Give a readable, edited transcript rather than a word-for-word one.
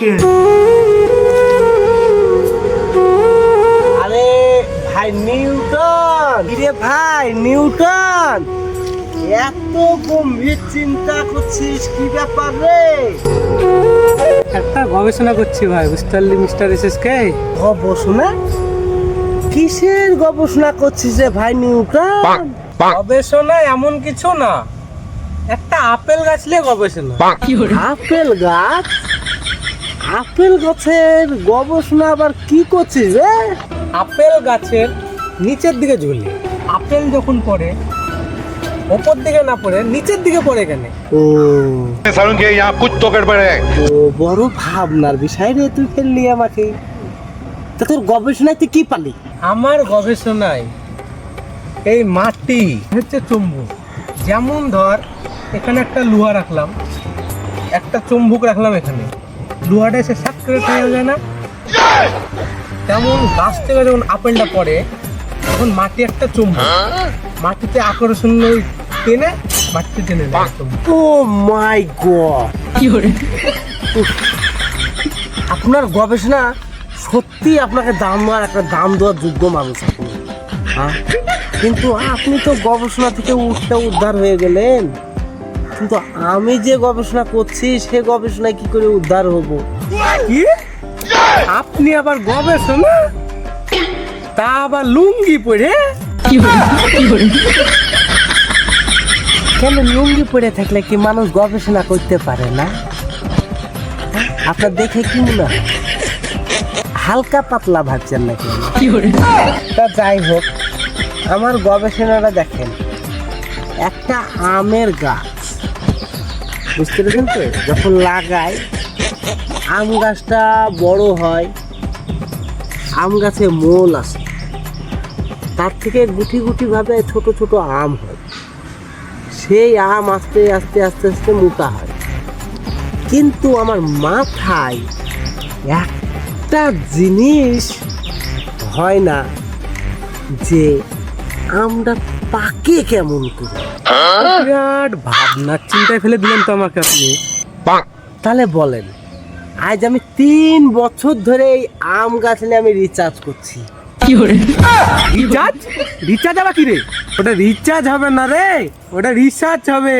Second. আরে ভাই Newton, কিরে ভাই নিউটন, এত গম্ভীর চিন্তা করছিস কি ব্যাপার রে? একটা গবেষণা করছি ভাই, বুঝতে পারলি মিস্টার এসএসকে? গবেষণা? কিসের গবেষণা করছিস রে ভাই নিউটন? গবেষণা এমন কিছু না, একটা আপেল গাছ নিয়ে গবেষণা। আপেল গাছ? আপেল গাছের গবেষণা আবার কি করছিস রে? আপেল গাছের নিচের দিকে ঝুলি, আপেল যখন পড়ে ওপর দিকে না পড়ে নিচের দিকে পড়ে কেন? ও सारुण के यहाँ कुछ तो गड़बड़ है। ও বড় ভাবনার বিষয় রে, তুই ফেললি আমাকে। তা তোর গবেষণায় তুই কি পালি? আমার গবেষণায় এই মাটি হচ্ছে চুম্বক। যেমন ধর এখানে একটা লোহা রাখলাম, একটা চুম্বক রাখলাম, এখানে লোহাটা এসে সাপ করে ফেলা যায় না? তেমন গাছ থেকে যখন আপেলটা পড়ে তখন মাটি একটা চুম্বক, মাটিতে আকর্ষণ টেনে মাটিতে টেনে নেয় চুম্বক। ও মাই গড, আপনার গবেষণা সত্যি আপনাকে একটা দাম দেওয়ার যোগ্য মানুষ আপনি। হ্যাঁ, কিন্তু আপনি তো গবেষণা থেকে উদ্ধার হয়ে গেলেন, কিন্তু আমি যে গবেষণা করছি সে গবেষণায় কি করে উদ্ধার হব? কি? আপনি আবার গবেষণা, তা আবার লুঙ্গি পরে? কেন লুঙ্গি পরে থাকলে কি মানুষ গবেষণা করতে পারে না? হ্যাঁ? আপনার দেখে কি মনে হয় হালকা পাতলা ভাবছেন নাকি? তা যাই হোক, আমার গবেষণাটা দেখেন, একটা আমের গাছ, বুঝতে পেরেছেন তো? যখন লাগায় আম গাছটা বড় হয়, আম গাছে মোল আসে, তার থেকে গুটি গুটি ভাবে ছোট ছোট আম হয়, সেই আম আস্তে আস্তে আস্তে আস্তে মোটা হয়। কিন্তু আমার মাথায় একটা জিনিস হয় না, যে আমটা পাকে কেমন করে? বিরাট ভাবনার চিন্তায় ফেলে দিলেন তো আমাকে আপনি। তাহলে বলেন, আজ আমি 3 বছর ধরে এই আম গাছ নিয়ে আমি রিচার্জ করছি। রিচার্জ? রিচার্জ আবার কি রে? ওটা রিচার্জ হবে না রে, ওটা রিসার্চ হবে।